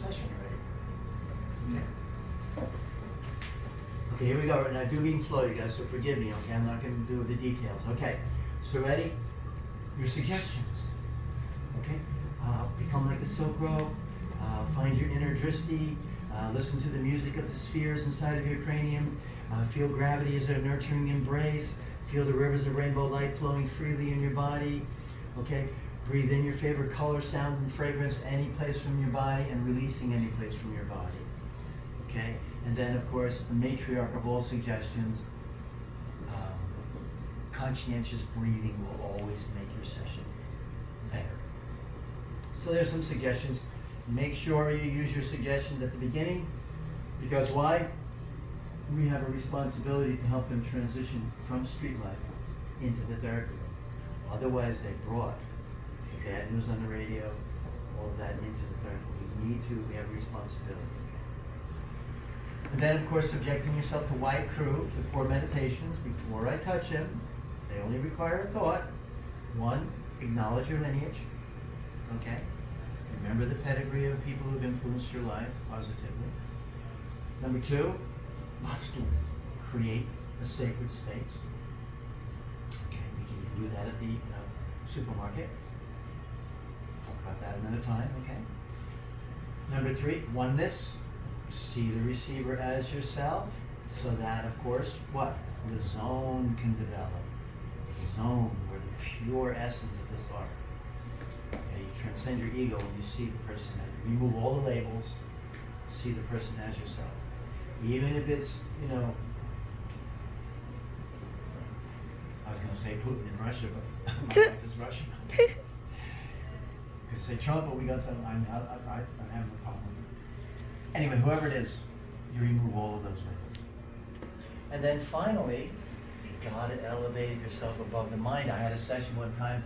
session already. Okay. Okay, here we go. Now, do being flow, you guys, so forgive me, okay? I'm not going to do the details. Okay, so ready? Your suggestions. Okay? Become like a silk robe. Find your inner drishti. Listen to the music of the spheres inside of your cranium. Feel gravity as a nurturing embrace. Feel the rivers of rainbow light flowing freely in your body. Okay? Breathe in your favorite color, sound, and fragrance any place from your body, and releasing any place from your body. Okay? And then, of course, the matriarch of all suggestions, conscientious breathing will always make your session better. So there's some suggestions. Make sure you use your suggestions at the beginning, because why? We have a responsibility to help them transition from street life into the therapy room. Otherwise, they brought the bad news on the radio, all of that into the therapy. We have a responsibility. And then, of course, subjecting yourself to White Crew, the 4 meditations before I touch him. They only require a thought. 1, acknowledge your lineage. Okay? Remember the pedigree of people who've influenced your life positively. Number 2, vastu, create a sacred space. Okay, we can even do that at the supermarket. Talk about that another time, okay? Number 3, oneness. See the receiver as yourself, so that, of course, what? The zone can develop. The zone where the pure essence of this art. Okay, you transcend your ego when you see the person. Remove all the labels. See the person as yourself. Even if it's, I was going to say Putin in Russia, but my wife is Russian. Could say Trump, but we got some. I have no problem with it. Anyway, whoever it is, you remove all of those labels. And then finally, you gotta elevate yourself above the mind. I had a session one time.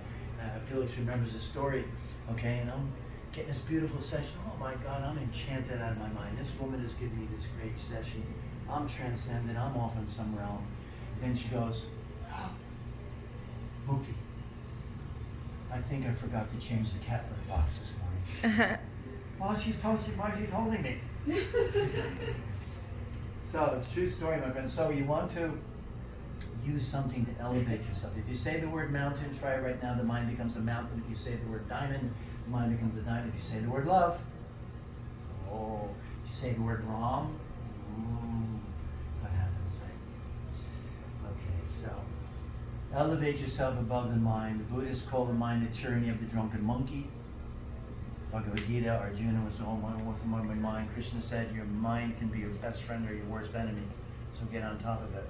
Felix remembers the story. Okay, and I'm getting this beautiful session. Oh my God, I'm enchanted out of my mind. This woman is giving me this great session. I'm transcendent. I'm off in some realm. Then she goes, Mukti, I think I forgot to change the cat litter box this morning. Well, she's holding me. So it's a true story, my friend. So you want to use something to elevate yourself. If you say the word mountain, try it right now, the mind becomes a mountain. If you say the word diamond, the mind becomes a diamond. If you say the word love, oh. If you say the word Ram, what happens, right? Okay, so elevate yourself above the mind. The Buddhists call the mind the tyranny of the drunken monkey. Bhagavad Gita, Arjuna was all my mind. Krishna said, your mind can be your best friend or your worst enemy. So get on top of it.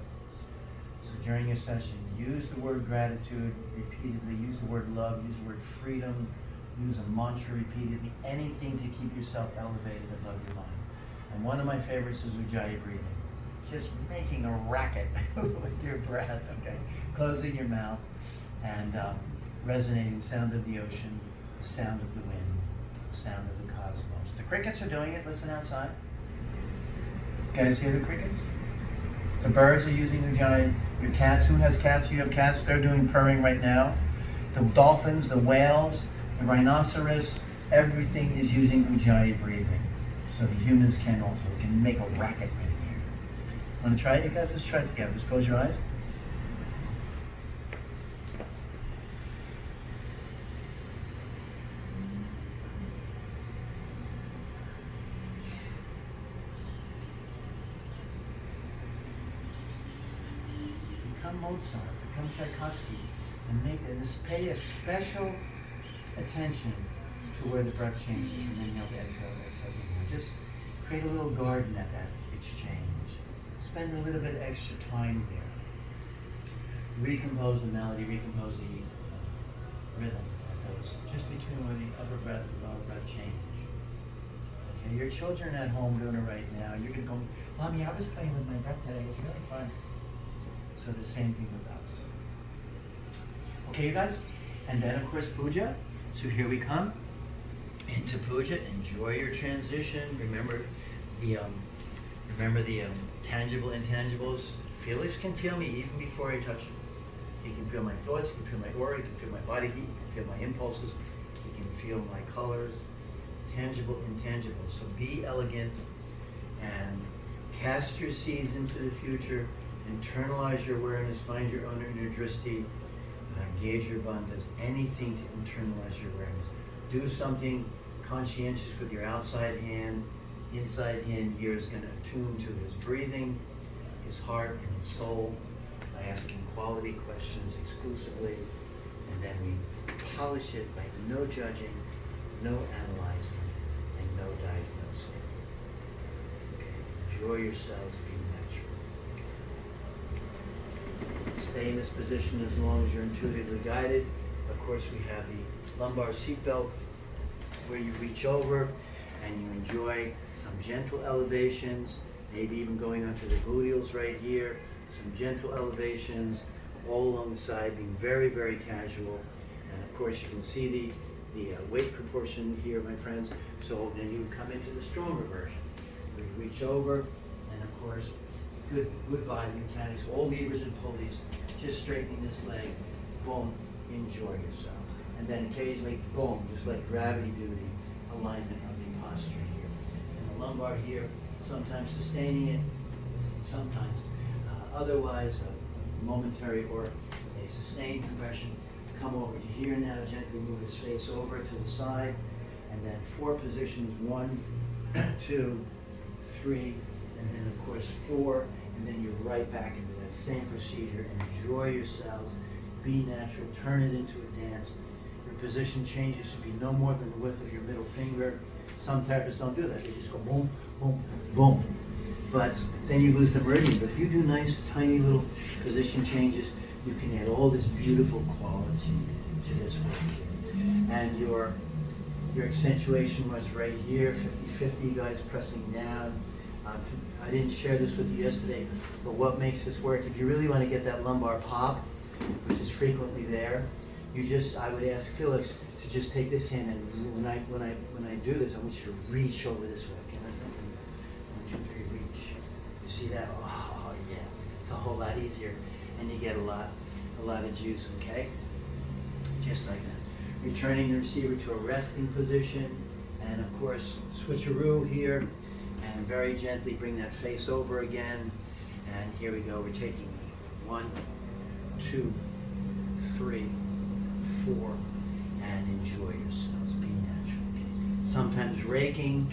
So during your session, use the word gratitude repeatedly. Use the word love. Use the word freedom. Use a mantra repeatedly. Anything to keep yourself elevated above your mind. And one of my favorites is Ujjayi breathing. Just making a racket with your breath, okay? Closing your mouth and resonating sound of the ocean, the sound of the wind, sound of the cosmos. The crickets are doing it. Listen outside. Guys hear the crickets? The birds are using Ujjayi. Your cats, who has cats? You have cats, they're doing purring right now. The dolphins, the whales, the rhinoceros, everything is using Ujjayi breathing. So the humans can also. We can make a racket right here. Want to try it, you guys? Let's try it together. Just close your eyes. Become Mozart, become Tchaikovsky, and pay a special attention to where the breath changes from inhale to exhale, exhale to inhale. Just create a little garden at that exchange. Spend a little bit of extra time there. Recompose the melody, recompose the rhythm that goes just between where the upper breath and the lower breath change. Okay, your children at home doing it right now. You can go, Mommy, I was playing with my breath today. It was really fun. So the same thing with us. Okay, you guys? And then, of course, puja. So here we come into puja. Enjoy your transition. Remember the tangible intangibles. Felix can feel me even before I touch him. He can feel my thoughts. He can feel my aura. He can feel my body heat. He can feel my impulses. He can feel my colors, tangible, intangible. So be elegant and cast your seeds into the future. Internalize your awareness. Find your inner drishti. Engage your abundance. Anything to internalize your awareness. Do something conscientious with your outside hand. Inside hand here is going to attune to his breathing, his heart, and his soul by asking quality questions exclusively. And then we polish it by no judging, no analyzing, and no diagnosing. Okay. Enjoy yourselves, be natural. Stay in this position as long as you're intuitively guided. Of course, we have the lumbar seatbelt where you reach over and you enjoy some gentle elevations, maybe even going onto the gluteals right here, some gentle elevations all along the side, being very, very casual. And of course, you can see the weight proportion here, my friends. So then you come into the stronger version. We reach over, and of course, good body mechanics, all levers and pulleys, just straightening this leg, boom, enjoy yourselves. And then occasionally, boom, just like gravity duty, alignment of the posture here. And the lumbar here, sometimes sustaining it, sometimes otherwise momentary or a sustained compression. Come over to here now, gently move his face over to the side, and then 4 positions, 1, 2, 3, and then of course 4, and then you're right back into that same procedure. Enjoy yourselves, be natural, turn it into a dance. Your position changes should be no more than the width of your middle finger. Some therapists don't do that, they just go boom, boom, boom. But then you lose the meridian. But if you do nice, tiny little position changes, you can add all this beautiful quality to this work. And your accentuation was right here, 50-50, guys, pressing down. I didn't share this with you yesterday, but what makes this work, if you really want to get that lumbar pop, which is frequently there, I would ask Felix to just take this hand, and when I do this, I want you to reach over this way. Okay? 1, 2, 3, reach. You see that? Oh yeah, it's a whole lot easier, and you get a lot of juice. Okay, just like that. Returning the receiver to a resting position, and of course switcheroo here, and very gently bring that face over again. And here we go. We're taking 1, 2, 3, 4, and enjoy yourselves. Be natural. Okay? Sometimes raking,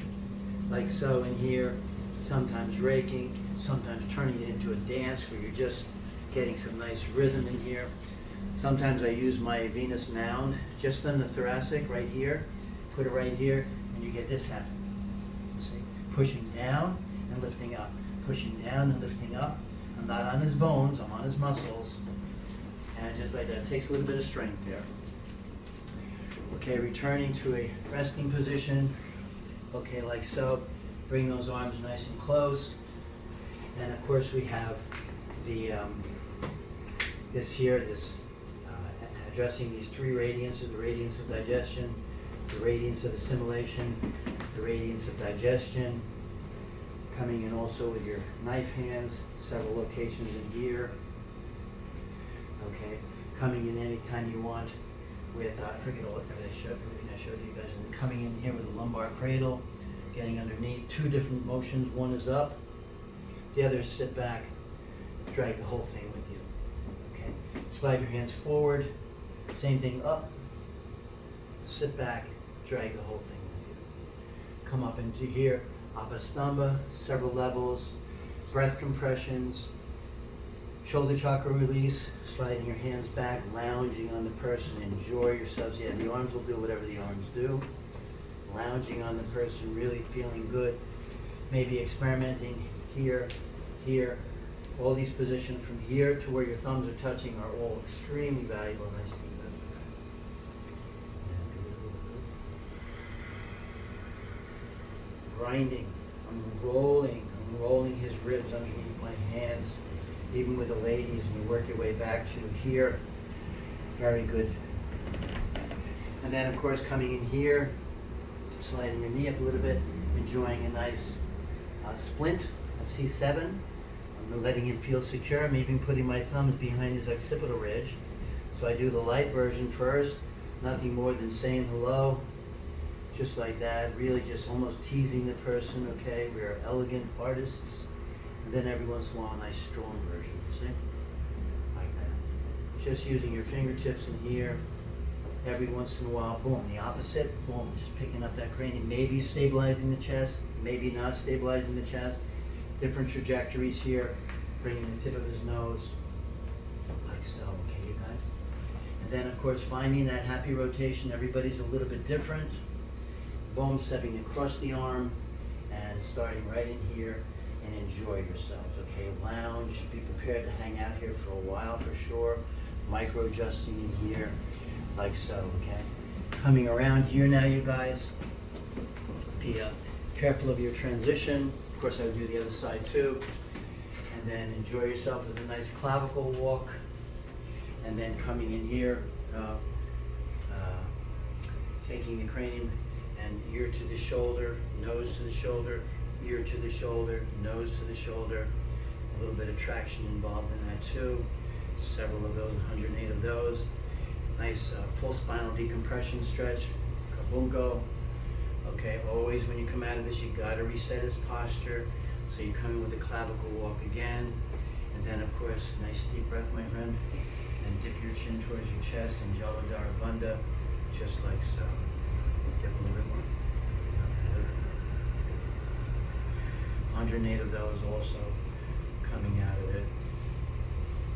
like so in here. Sometimes raking. Sometimes turning it into a dance where you're just getting some nice rhythm in here. Sometimes I use my Venus mound just on the thoracic right here. Put it right here, and you get this happen. See? Pushing down and lifting up. Pushing down and lifting up. I'm not on his bones, I'm on his muscles. And just like that, it takes a little bit of strength there. Okay, returning to a resting position. Okay, like so. Bring those arms nice and close. And of course we have the addressing these 3 radiances: the radiance of digestion, the radiance of assimilation, the radiance of digestion. Coming in also with your knife hands, several locations in here. Okay, coming in anytime you want with, I forget what I showed you guys, and coming in here with a lumbar cradle, getting underneath. 2 different motions. One is up, the other is sit back, drag the whole thing with you. Okay, slide your hands forward, same thing, up, sit back, drag the whole thing with you. Come up into here, Apastamba, several levels, breath compressions, shoulder chakra release, sliding your hands back, lounging on the person. Enjoy yourselves. Yeah, the arms will do whatever the arms do. Lounging on the person, really feeling good. Maybe experimenting here, here. All these positions from here to where your thumbs are touching are all extremely valuable. Nice deep breath. Grinding, unrolling his ribs underneath my hands. Even with the ladies, and you work your way back to here. Very good. And then of course coming in here, sliding your knee up a little bit, enjoying a nice splint at C7. I'm letting him feel secure. I'm even putting my thumbs behind his occipital ridge. So I do the light version first, nothing more than saying hello, just like that, really just almost teasing the person, okay? We are elegant artists. And then every once in a while, a nice strong version, see? Like that. Just using your fingertips in here. Every once in a while, boom, the opposite, boom, just picking up that cranium, maybe stabilizing the chest, maybe not stabilizing the chest. Different trajectories here, bringing the tip of his nose, like so, okay, you guys? And then, of course, finding that happy rotation. Everybody's a little bit different. Boom, stepping across the arm and starting right in here, and enjoy yourselves, okay? Lounge, be prepared to hang out here for a while for sure. Micro adjusting in here, like so, okay? Coming around here now, you guys. Be careful of your transition. Of course, I would do the other side too. And then enjoy yourself with a nice clavicle walk. And then coming in here, taking the cranium and ear to the shoulder, nose to the shoulder, ear to the shoulder, nose to the shoulder. A little bit of traction involved in that too. Several of those, 108 of those. Nice full spinal decompression stretch, kabunko. Okay, always when you come out of this, you gotta reset his posture. So you come in with the clavicle walk again. And then of course, nice deep breath, my friend. And dip your chin towards your chest and Jaladhara Bandha, just like so. Dip a little bit more. 108 of those also coming out of it.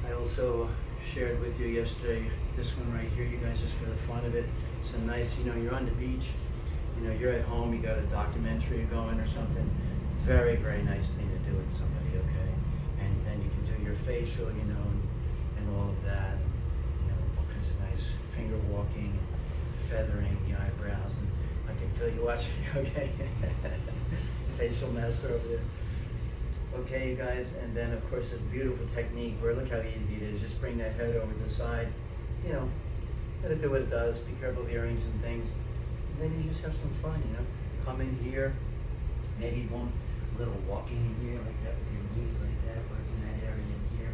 I also shared with you yesterday this one right here, you guys, just for the fun of it. It's a nice, you're on the beach, you're at home, you got a documentary going or something. Very, very nice thing to do with somebody, okay? And then you can do your facial, and all of that. All kinds of nice finger walking, feathering the eyebrows, and I can feel you watching me, okay? Facial master over there. Okay, you guys, and then of course this beautiful technique where look how easy it is. Just bring that head over to the side. Let it do what it does. Be careful of earrings and things. And then you just have some fun, Come in here, maybe one little walking in here like that with your knees like that, working that area in here.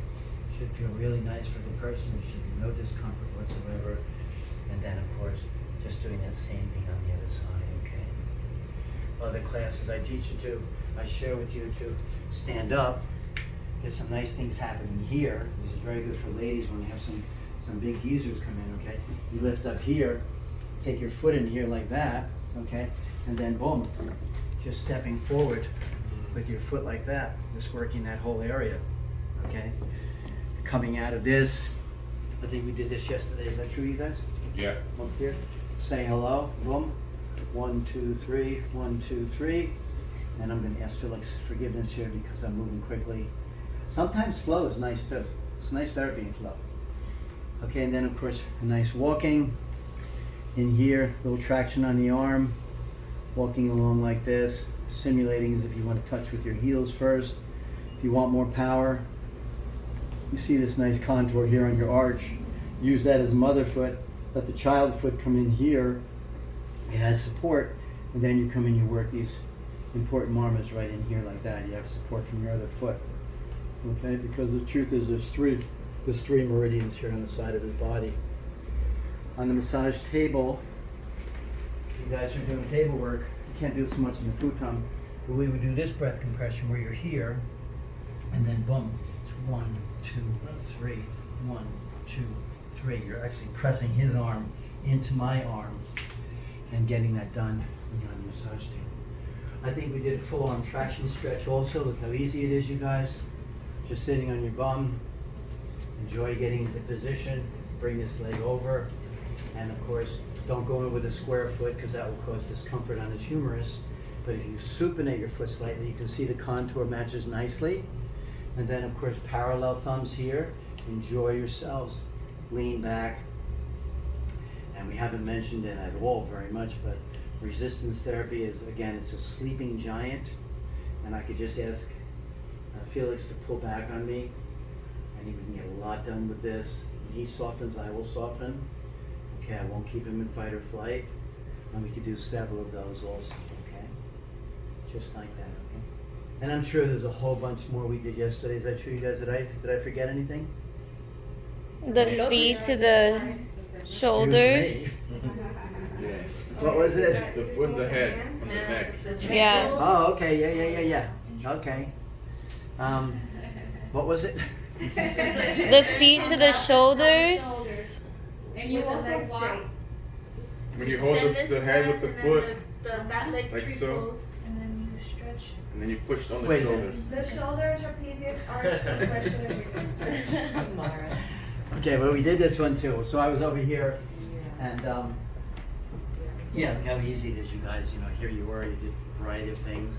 Should feel really nice for the person. There should be no discomfort whatsoever. And then of course, just doing that same thing on the other side, okay? Other classes I teach you to, I share with you to stand up. There's some nice things happening here. This is very good for ladies when they have some big geezers come in, okay? You lift up here, take your foot in here like that, okay? And then boom, just stepping forward with your foot like that, just working that whole area, okay? Coming out of this, I think we did this yesterday. Is that true, you guys? Yeah. Up here, say hello, boom. 1, 2, 3, 1, 2, 3. And I'm going to ask Felix forgiveness here because I'm moving quickly. Sometimes flow is nice too. It's nice therapy in flow. Okay, and then of course, a nice walking in here, little traction on the arm, walking along like this, simulating as if you want to touch with your heels first. If you want more power, you see this nice contour here on your arch. Use that as mother foot. Let the child foot come in here. It has support, and then you come in, you work these important marmas right in here like that. You have support from your other foot, okay? Because the truth is there's three meridians here on the side of his body. On the massage table, you guys are doing table work. You can't do it so much in the futon, but we would do this breath compression where you're here, and then boom, it's 1, 2, 3, 1, 2, 3. You're actually pressing his arm into my arm and getting that done when you're on the massage table. I think we did a full arm traction stretch also. Look how easy it is, you guys. Just sitting on your bum. Enjoy getting into position. Bring this leg over. And of course, don't go in with a square foot because that will cause discomfort on his humerus. But if you supinate your foot slightly, you can see the contour matches nicely. And then of course, parallel thumbs here. Enjoy yourselves. Lean back. And we haven't mentioned it at all very much, but resistance therapy is, again, it's a sleeping giant. And I could just ask Felix to pull back on me, and we can get a lot done with this. When he softens, I will soften. Okay, I won't keep him in fight or flight. And we could do several of those also, okay? Just like that, okay? And I'm sure there's a whole bunch more we did yesterday. Is that true, you guys? Did I forget anything? The feet to the shoulders. Yeah. What was it? The foot, the head, and the neck. Yes. Oh, okay, yeah. Okay. What was it? The feet to the shoulders. And you also walk. When you hold the head with the foot, that leg like triples, so. and then you stretch. And then you push on the Wait a shoulders. The shoulder trapezius arch compression of your Okay, well, we did this one too. So I was over here, and yeah, look how easy it is, you guys. You know, here you were, you did a variety of things.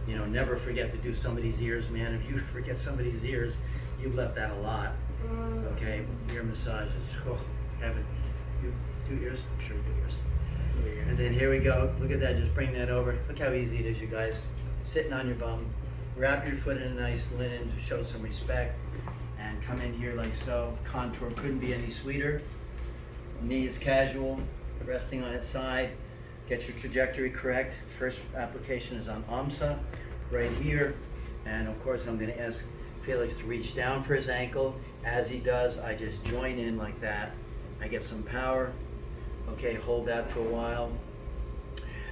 You know, never forget to do somebody's ears, man. If you forget somebody's ears, you've left out a lot. Okay, ear massages. Oh, heaven. You do ears? I'm sure you do ears. And then here we go. Look at that. Just bring that over. Look how easy it is, you guys. Sitting on your bum. Wrap your foot in a nice linen to show some respect. And come in here like so. Contour couldn't be any sweeter. Knee is casual, resting on its side. Get your trajectory correct. First application is on AMSA, right here. And of course, I'm going to ask Felix to reach down for his ankle. As he does, I just join in like that. I get some power. Okay, hold that for a while.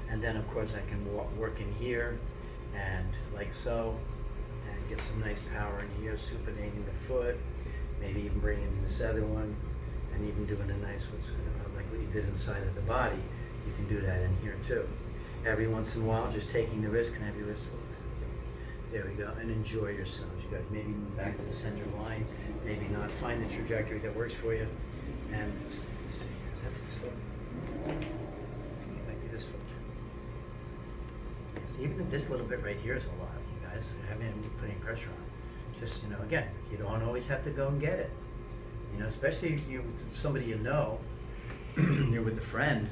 And then, of course, I can work in here and like so. And get some nice power in here, supinating the foot. Maybe even bringing in this other one. And even doing a nice, like what you did inside of the body. You can do that in here too. Every once in a while, just taking the wrist. Can I have your wrist, folks? There we go. And enjoy yourselves. You guys maybe move back to the center line. Maybe not. Find the trajectory that works for you. And let's see, is that this foot? It might be this foot. Yes, even this little bit right here is a lot, you guys. I haven't been putting pressure on. Just, you know, again, you don't always have to go and get it. You know, especially if you're with somebody you know, you're with a friend,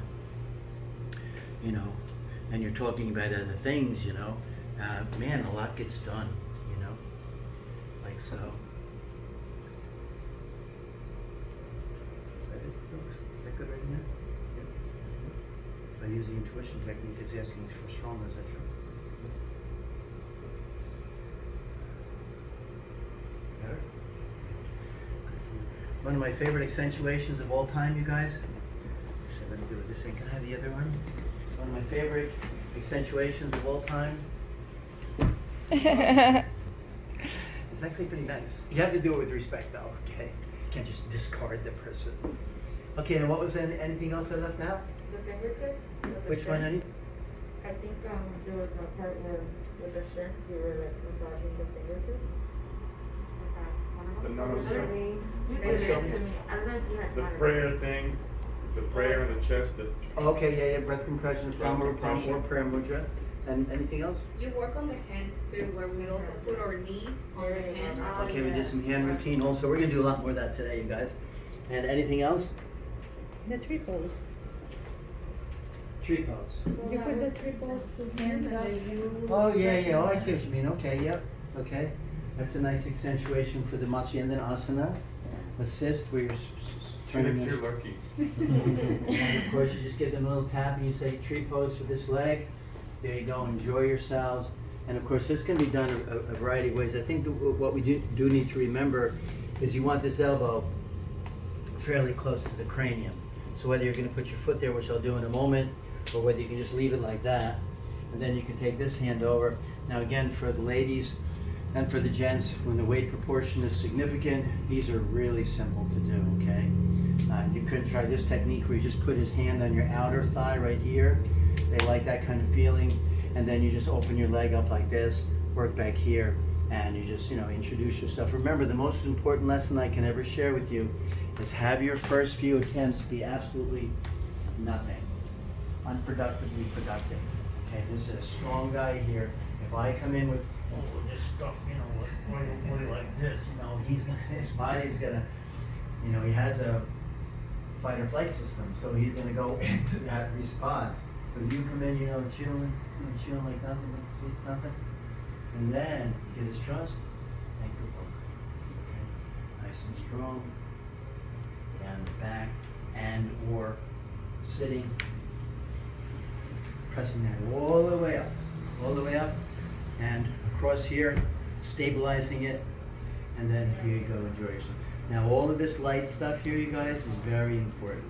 you know, and you're talking about other things, you know, man, a lot gets done, you know, like so. Is that it, folks? Is that good right in there? Yeah. If I use the intuition technique, it's asking for stronger, is that true? Better? One of my favorite accentuations of all time, you guys. So let me do it this thing. Can I have the other one? One of my favorite accentuations of all time. It's actually pretty nice. You have to do it with respect, though. Okay, you can't just discard the person. Okay, and what was anything else I left now? The fingertips. Which one, honey? I think there was a part where with the shirts we were like massaging the fingertips. The namaste. You did it to me. I don't know if you had The time. prayer thing, the prayer in the chest. Okay, yeah, breath compression, palm or prayer mudra. And anything else? You work on the hands too, where we also put our knees on the hands. Okay, we did some hand routine also. We're gonna do a lot more of that today, you guys. And anything else? The tree pose. Tree pose. You put the tree pose, two hands up. Oh, yeah. Oh, I see what you mean. Okay, yep. Okay. That's a nice accentuation for the Matsya and then asana. Assist where you're turning Felix, your... you're lucky. And of course, you just give them a little tap and you say tree pose for this leg. There you go. Enjoy yourselves. And of course, this can be done a variety of ways. I think what we do need to remember is you want this elbow fairly close to the cranium. So whether you're going to put your foot there, which I'll do in a moment, or whether you can just leave it like that, and then you can take this hand over. Now again, for the ladies and for the gents, when the weight proportion is significant, these are really simple to do, okay? You could try this technique where you just put his hand on your outer thigh right here. They like that kind of feeling. And then you just open your leg up like this, work back here, and you just, introduce yourself. Remember, the most important lesson I can ever share with you is have your first few attempts be absolutely nothing. Unproductively productive. Okay, this is a strong guy here. If I come in with this stuff, like this, his body's gonna, he has a fight or flight system, so he's gonna go into that response. But if you come in, chilling like nothing, nothing, and then get his trust, and good work. Okay, nice and strong, down the back, and or sitting, pressing that all the way up, and across here, stabilizing it, and then here you go, enjoy yourself. Now all of this light stuff here, you guys, is very important.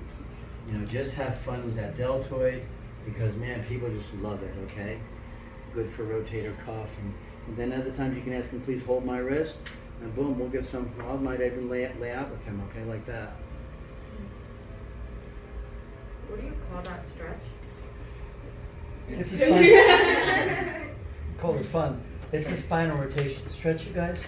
You know, just have fun with that deltoid because, man, people just love it, okay? Good for rotator cuff. And then other times you can ask him, please hold my wrist. And boom, we'll get some, I might even lay out with him, okay, like that. What do you call that stretch? It's a spine. Call it fun. It's a spinal rotation stretch, you guys.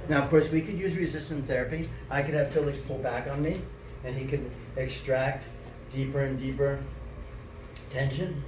Now, of course, we could use resistance therapy. I could have Felix pull back on me, and he could extract deeper and deeper tension.